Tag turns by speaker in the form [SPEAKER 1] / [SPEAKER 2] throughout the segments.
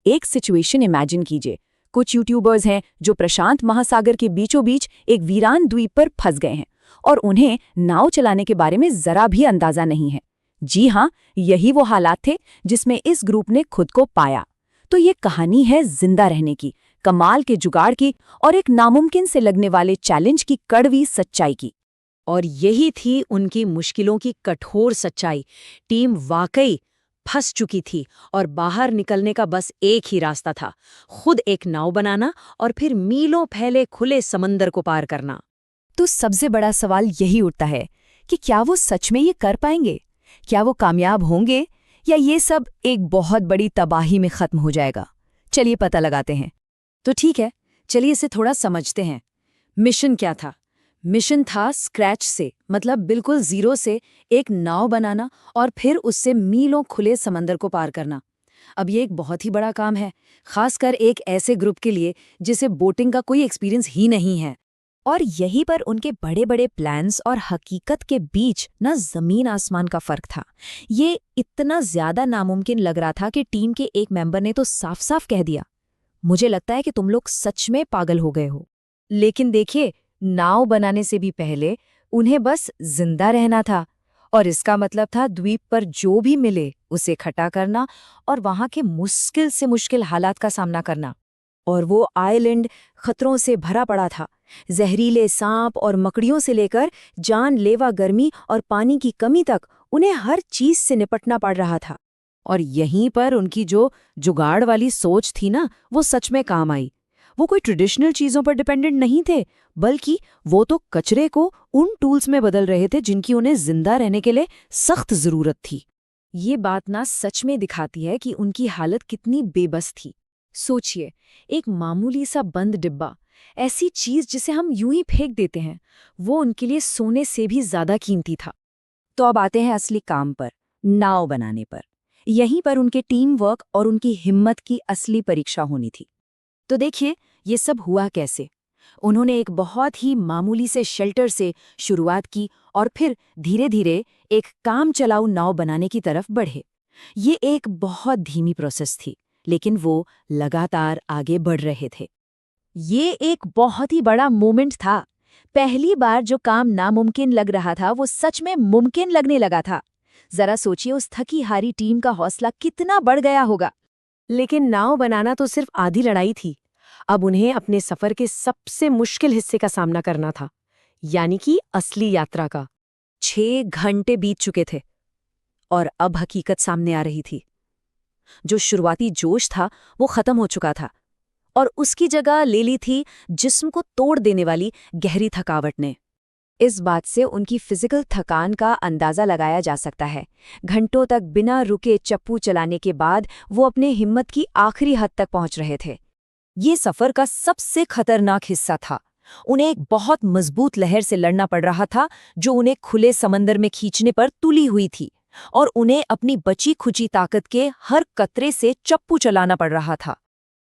[SPEAKER 1] एक situation imagine कीजिए। कुछ यूट्यूबर्स हैं जो प्रशांत महासागर के बीचों बीच एक वीरान द्वीप पर फंस गए हैं और उन्हें नाव चलाने के बारे में जरा भी अंदाजा नहीं है। जी हाँ, यही वो हालात थे जिसमें इस ग्रुप ने खुद को पाया। तो ये कहानी है जिंदा रहने की, कमाल के जुगाड़ की और एक नामुमकिन से लगने वाले चैलेंज की कड़वी सच्चाई की।
[SPEAKER 2] और यही थी उनकी मुश्किलों की कठोर सच्चाई। टीम वाकई फंस चुकी थी और बाहर निकलने का बस एक ही रास्ता था, खुद एक नाव बनाना और फिर मीलों फैले खुले समंदर को पार करना।
[SPEAKER 1] तो सबसे बड़ा सवाल यही उठता है कि क्या वो सच में ये कर पाएंगे? क्या वो कामयाब होंगे या ये सब एक बहुत बड़ी तबाही में खत्म हो जाएगा? चलिए पता लगाते हैं।
[SPEAKER 2] तो ठीक है, चलिए इसे थोड़ा समझते हैं। मिशन क्या था? मिशन था स्क्रैच से, मतलब बिल्कुल जीरो से, एक नाव बनाना और फिर उससे मीलों खुले समंदर को पार करना। अब ये एक बहुत ही बड़ा काम है, खासकर एक ऐसे ग्रुप के लिए जिसे बोटिंग का कोई एक्सपीरियंस ही नहीं है।
[SPEAKER 1] और यहीं पर उनके बड़े बड़े प्लान्स और हकीकत के बीच ना जमीन आसमान का फर्क था। ये इतना ज्यादा नामुमकिन लग रहा था कि टीम के एक मेंबर ने तो साफ साफ कह दिया, मुझे लगता है कि तुम लोग सच में पागल हो गए हो। लेकिन देखिए, नाव बनाने से भी पहले उन्हें बस जिंदा रहना था, और इसका मतलब था द्वीप पर जो भी मिले उसे इकट्ठा करना और वहां के मुश्किल से मुश्किल हालात का सामना करना। और वो आइलैंड खतरों से भरा पड़ा था, जहरीले सांप और मकड़ियों से लेकर जानलेवा गर्मी और पानी की कमी तक उन्हें हर चीज से निपटना पड़ रहा था।
[SPEAKER 2] और यहीं पर उनकी जो जुगाड़ वाली सोच थी ना, वो सच में काम आई। वो कोई ट्रेडिशनल चीजों पर डिपेंडेंट नहीं थे, बल्कि वो तो कचरे को उन टूल्स में बदल रहे थे जिनकी उन्हें जिंदा रहने के लिए सख्त जरूरत थी।
[SPEAKER 1] ये बात ना सच में दिखाती है कि उनकी हालत कितनी बेबस थी। सोचिए, एक मामूली सा बंद डिब्बा, ऐसी चीज जिसे हम यूं ही फेंक देते हैं, वो उनके लिए सोने से भी ज्यादा कीमती था। तो अब आते हैं असली काम पर, नाव बनाने पर। यहीं पर उनके टीम वर्क और उनकी हिम्मत की असली परीक्षा होनी थी। तो देखिए, ये सब हुआ कैसे। उन्होंने एक बहुत ही मामूली से शेल्टर से शुरुआत की और फिर धीरे धीरे एक काम चलाऊ नाव बनाने की तरफ बढ़े। ये एक बहुत धीमी प्रोसेस थी, लेकिन वो लगातार आगे बढ़ रहे थे। ये एक बहुत ही बड़ा मोमेंट था। पहली बार जो काम नामुमकिन लग रहा था वो सच में मुमकिन लगने लगा था। जरा सोचिए, उस थकी हारी टीम का हौसला कितना बढ़ गया होगा।
[SPEAKER 2] लेकिन नाव बनाना तो सिर्फ आधी लड़ाई थी। अब उन्हें अपने सफर के सबसे मुश्किल हिस्से का सामना करना था, यानी कि असली यात्रा का।
[SPEAKER 1] 6 घंटे बीत चुके थे और अब हकीकत सामने आ रही थी। जो शुरुआती जोश था वो खत्म हो चुका था और उसकी जगह ले ली थी जिस्म को तोड़ देने वाली गहरी थकावट ने। इस बात से उनकी फिजिकल थकान का अंदाजा लगाया जा सकता है। घंटों तक बिना रुके चप्पू चलाने के बाद वो अपने हिम्मत की आखिरी हद तक पहुंच रहे थे। ये सफर का सबसे खतरनाक हिस्सा था। उन्हें एक बहुत मजबूत लहर से लड़ना पड़ रहा था जो उन्हें खुले समंदर में खींचने पर तुली हुई थी, और उन्हें अपनी बची खुची ताकत के हर कतरे से चप्पू चलाना पड़ रहा था।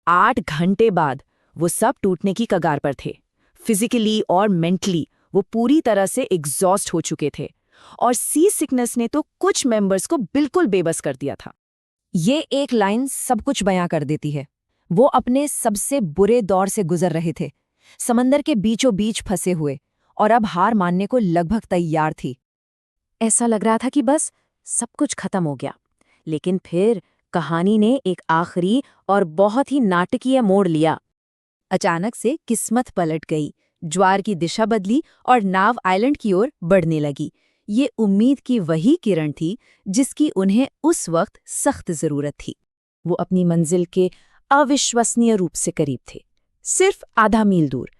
[SPEAKER 1] 8 घंटे बाद वो सब टूटने की कगार पर थे। फिजिकली और मेंटली वो पूरी तरह से एग्जॉस्ट हो चुके थे, और सी सिकनेस ने तो कुछ मेंबर्स को बिल्कुल बेबस कर दिया था। ये एक लाइन सब कुछ बयां कर देती है। वो अपने सबसे बुरे दौर से गुजर रहे थे, समंदर के बीचों बीच फंसे हुए, और अब हार मानने को लगभग तैयार थी। ऐसा लग रहा था कि बस सब कुछ खत्म हो गया। लेकिन फिर कहानी ने एक आखिरी और बहुत ही नाटकीय मोड़ लिया। अचानक से किस्मत पलट गई, ज्वार की दिशा बदली और नाव आइलैंड की ओर बढ़ने लगी। ये उम्मीद की वही किरण थी जिसकी उन्हें उस वक्त सख्त जरूरत थी। वो अपनी मंजिल के अविश्वसनीय रूप से करीब थे, सिर्फ आधा मील दूर।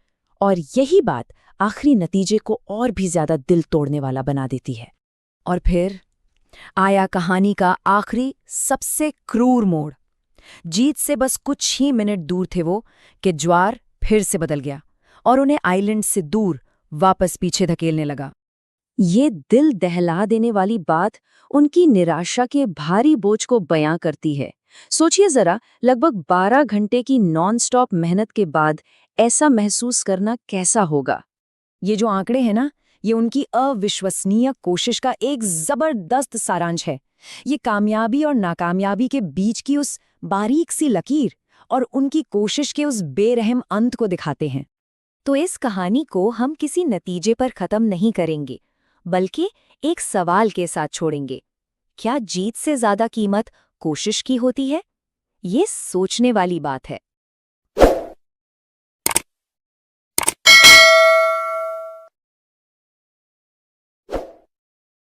[SPEAKER 1] और यही बात आखिरी नतीजे को और भी ज्यादा दिल तोड़ने वाला बना देती है। और फिर आया कहानी का आखिरी सबसे क्रूर मोड़। जीत से बस कुछ ही मिनट दूर थे वो कि ज्वार फिर से बदल गया और उन्हें आइलैंड से दूर वापस पीछे धकेलने लगा। ये दिल दहला देने वाली बात उनकी निराशा के भारी बोझ को बयां करती है। सोचिए जरा, लगभग 12 घंटे की नॉन-स्टॉप मेहनत के बाद ऐसा महसूस करना कैसा होगा। ये जो आंकड़े हैं ना, ये उनकी अविश्वसनीय कोशिश का एक जबरदस्त सारांश है।
[SPEAKER 2] ये कामयाबी और नाकामयाबी के बीच की उस बारीक सी लकीर और उनकी कोशिश के उस बेरहम अंत को दिखाते हैं।
[SPEAKER 1] तो इस कहानी को हम किसी नतीजे पर खत्म नहीं करेंगे, बल्कि एक सवाल के साथ छोड़ेंगे। क्या जीत से ज्यादा कीमत कोशिश की होती है? ये सोचने वाली बात है।